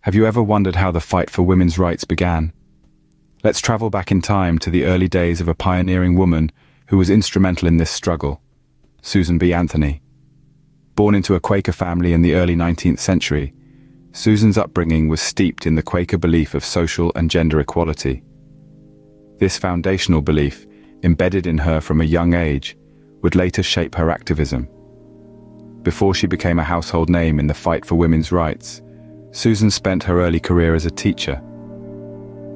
Have you ever wondered how the fight for women's rights began? Let's travel back in time to the early days of a pioneering woman who was instrumental in this struggle, Susan B. Anthony. Born into a Quaker family in the early 19th century, Susan's upbringing was steeped in the Quaker belief of social and gender equality. This foundational belief, embedded in her from a young age, would later shape her activism. Before she became a household name in the fight for women's rights, Susan spent her early career as a teacher.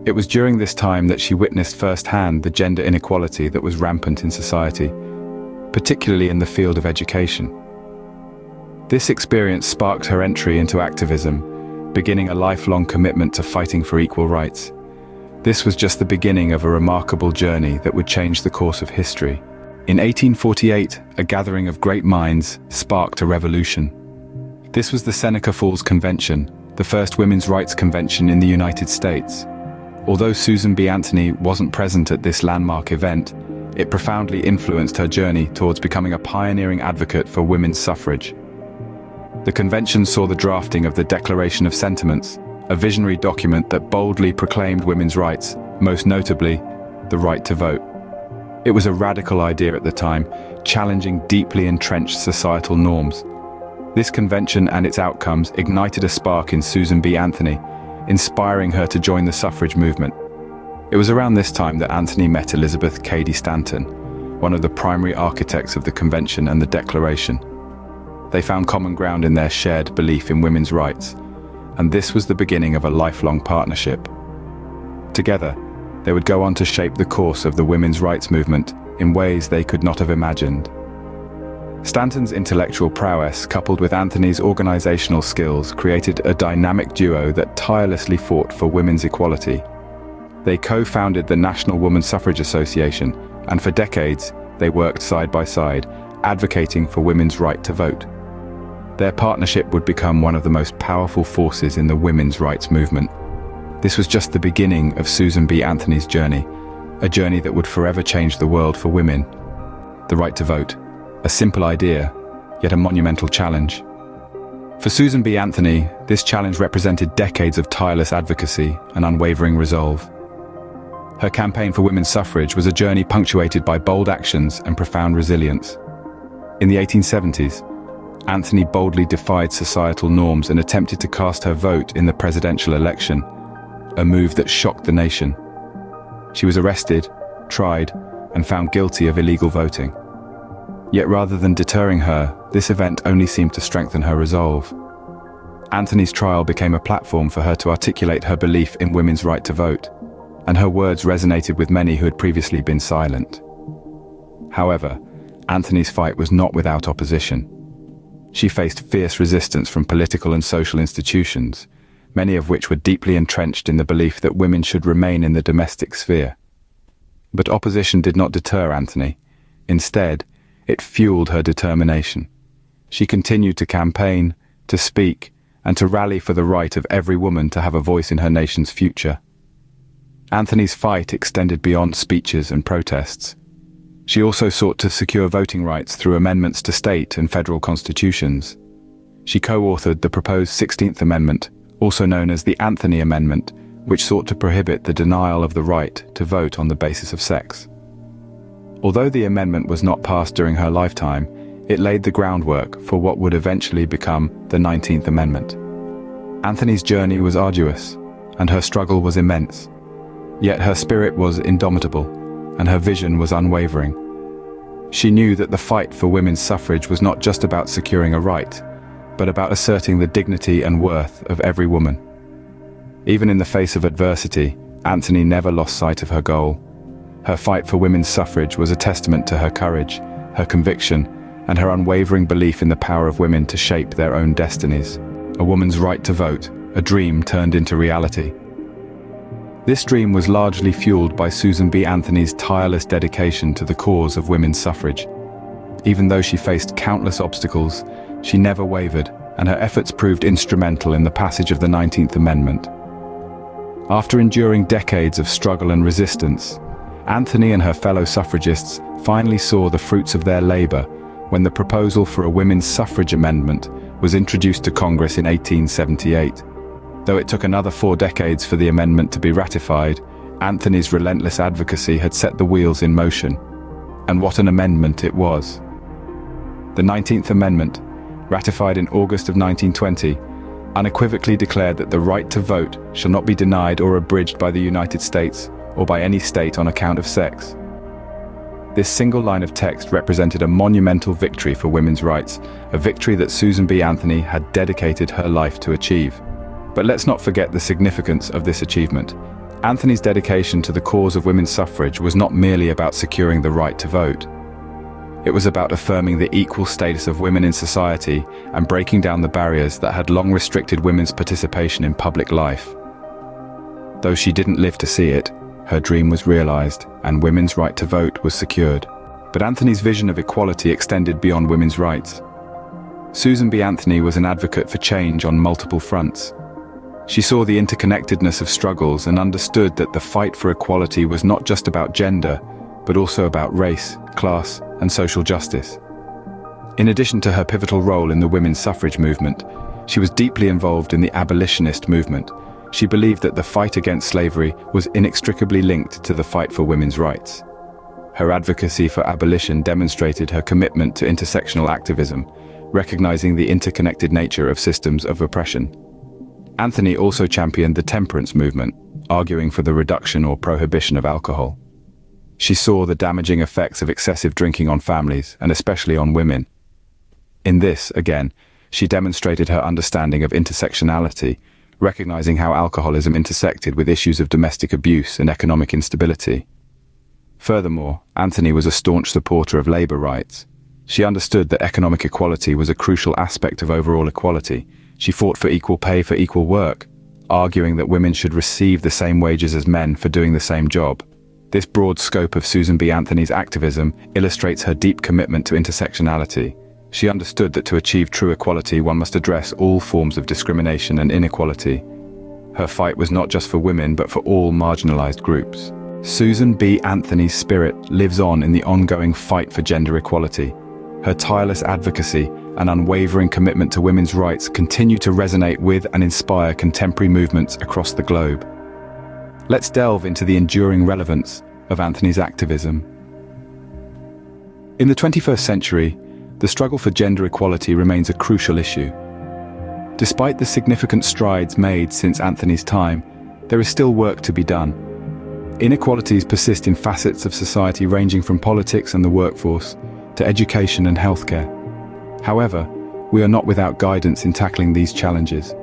It was during this time that she witnessed firsthand the gender inequality that was rampant in society, particularly in the field of education. This experience sparked her entry into activism, beginning a lifelong commitment to fighting for equal rights. This was just the beginning of a remarkable journey that would change the course of history. In 1848, a gathering of great minds sparked a revolution. This was the Seneca Falls Convention, the first women's rights convention in the United States. Although Susan B. Anthony wasn't present at this landmark event, it profoundly influenced her journey towards becoming a pioneering advocate for women's suffrage. The convention saw the drafting of the Declaration of Sentiments, a visionary document that boldly proclaimed women's rights, most notably, the right to vote. It was a radical idea at the time, challenging deeply entrenched societal norms. This convention and its outcomes ignited a spark in Susan B. Anthony, inspiring her to join the suffrage movement. It was around this time that Anthony met Elizabeth Cady Stanton, one of the primary architects of the convention and the Declaration. They found common ground in their shared belief in women's rights, and this was the beginning of a lifelong partnership. Together, they would go on to shape the course of the women's rights movement in ways they could not have imagined. Stanton's intellectual prowess, coupled with Anthony's organizational skills, created a dynamic duo that tirelessly fought for women's equality. They co-founded the National Woman Suffrage Association, and for decades, they worked side by side, advocating for women's right to vote. Their partnership would become one of the most powerful forces in the women's rights movement. This was just the beginning of Susan B. Anthony's journey, a journey that would forever change the world for women. The right to vote, a simple idea, yet a monumental challenge. For Susan B. Anthony, this challenge represented decades of tireless advocacy and unwavering resolve. Her campaign for women's suffrage was a journey punctuated by bold actions and profound resilience. In the 1870s, Anthony boldly defied societal norms and attempted to cast her vote in the presidential election, a move that shocked the nation. She was arrested, tried, and found guilty of illegal voting. Yet rather than deterring her, this event only seemed to strengthen her resolve. Anthony's trial became a platform for her to articulate her belief in women's right to vote, and her words resonated with many who had previously been silent. However, Anthony's fight was not without opposition. She faced fierce resistance from political and social institutions, many of which were deeply entrenched in the belief that women should remain in the domestic sphere. But opposition did not deter Anthony. Instead, it fueled her determination. She continued to campaign, to speak, and to rally for the right of every woman to have a voice in her nation's future. Anthony's fight extended beyond speeches and protests. She also sought to secure voting rights through amendments to state and federal constitutions. She co-authored the proposed 16th Amendment, also known as the Anthony Amendment, which sought to prohibit the denial of the right to vote on the basis of sex. Although the amendment was not passed during her lifetime, it laid the groundwork for what would eventually become the 19th Amendment. Anthony's journey was arduous, and her struggle was immense. Yet her spirit was indomitable, and her vision was unwavering. She knew that the fight for women's suffrage was not just about securing a right, but about asserting the dignity and worth of every woman. Even in the face of adversity, Anthony never lost sight of her goal. Her fight for women's suffrage was a testament to her courage, her conviction, and her unwavering belief in the power of women to shape their own destinies. A woman's right to vote, a dream turned into reality. This dream was largely fueled by Susan B. Anthony's tireless dedication to the cause of women's suffrage. Even though she faced countless obstacles, she never wavered, and her efforts proved instrumental in the passage of the 19th Amendment. After enduring decades of struggle and resistance, Anthony and her fellow suffragists finally saw the fruits of their labor when the proposal for a women's suffrage amendment was introduced to Congress in 1878. Though it took another 4 decades for the amendment to be ratified, Anthony's relentless advocacy had set the wheels in motion. And what an amendment it was. The 19th Amendment, ratified in August of 1920, unequivocally declared that the right to vote shall not be denied or abridged by the United States or by any state on account of sex. This single line of text represented a monumental victory for women's rights, a victory that Susan B. Anthony had dedicated her life to achieve. But let's not forget the significance of this achievement. Anthony's dedication to the cause of women's suffrage was not merely about securing the right to vote. It was about affirming the equal status of women in society and breaking down the barriers that had long restricted women's participation in public life. Though she didn't live to see it, her dream was realized and women's right to vote was secured. But Anthony's vision of equality extended beyond women's rights. Susan B. Anthony was an advocate for change on multiple fronts. She saw the interconnectedness of struggles and understood that the fight for equality was not just about gender, but also about race, class, and social justice. In addition to her pivotal role in the women's suffrage movement, she was deeply involved in the abolitionist movement. She believed that the fight against slavery was inextricably linked to the fight for women's rights. Her advocacy for abolition demonstrated her commitment to intersectional activism, recognizing the interconnected nature of systems of oppression. Anthony also championed the temperance movement, arguing for the reduction or prohibition of alcohol. She saw the damaging effects of excessive drinking on families, and especially on women. In this, again, she demonstrated her understanding of intersectionality, recognizing how alcoholism intersected with issues of domestic abuse and economic instability. Furthermore, Anthony was a staunch supporter of labor rights. She understood that economic equality was a crucial aspect of overall equality. She fought for equal pay for equal work, arguing that women should receive the same wages as men for doing the same job. This broad scope of Susan B. Anthony's activism illustrates her deep commitment to intersectionality. She understood that to achieve true equality, one must address all forms of discrimination and inequality. Her fight was not just for women, but for all marginalized groups. Susan B. Anthony's spirit lives on in the ongoing fight for gender equality. Her tireless advocacy and unwavering commitment to women's rights continue to resonate with and inspire contemporary movements across the globe. Let's delve into the enduring relevance of Anthony's activism. In the 21st century, the struggle for gender equality remains a crucial issue. Despite the significant strides made since Anthony's time, there is still work to be done. Inequalities persist in facets of society ranging from politics and the workforce to education and healthcare. However, we are not without guidance in tackling these challenges.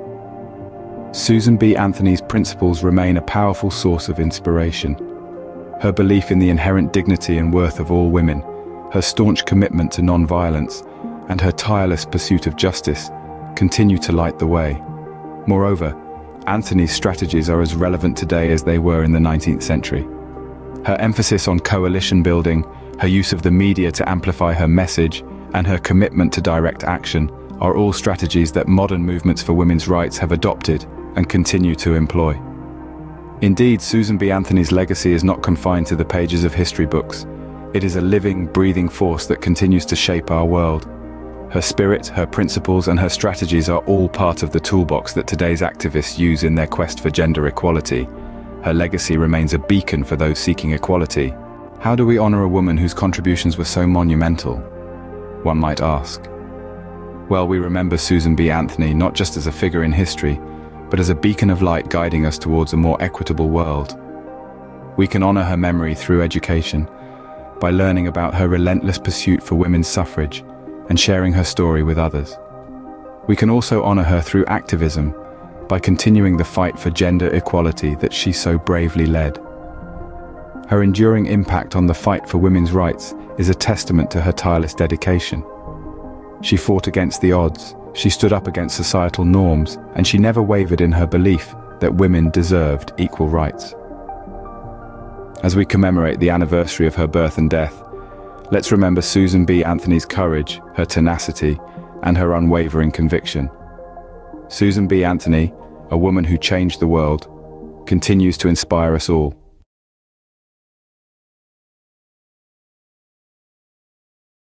Susan B. Anthony's principles remain a powerful source of inspiration. Her belief in the inherent dignity and worth of all women, her staunch commitment to non-violence, and her tireless pursuit of justice continue to light the way. Moreover, Anthony's strategies are as relevant today as they were in the 19th century. Her emphasis on coalition building, her use of the media to amplify her message, and her commitment to direct action are all strategies that modern movements for women's rights have adopted and continue to employ. Indeed, Susan B. Anthony's legacy is not confined to the pages of history books. It is a living, breathing force that continues to shape our world. Her spirit, her principles, and her strategies are all part of the toolbox that today's activists use in their quest for gender equality. Her legacy remains a beacon for those seeking equality. How do we honor a woman whose contributions were so monumental? One might ask. Well, we remember Susan B. Anthony not just as a figure in history, but as a beacon of light guiding us towards a more equitable world. We can honor her memory through education, by learning about her relentless pursuit for women's suffrage and sharing her story with others. We can also honor her through activism, by continuing the fight for gender equality that she so bravely led. Her enduring impact on the fight for women's rights is a testament to her tireless dedication. She fought against the odds, she stood up against societal norms, and she never wavered in her belief that women deserved equal rights. As we commemorate the anniversary of her birth and death, let's remember Susan B. Anthony's courage, her tenacity, and her unwavering conviction. Susan B. Anthony, a woman who changed the world, continues to inspire us all.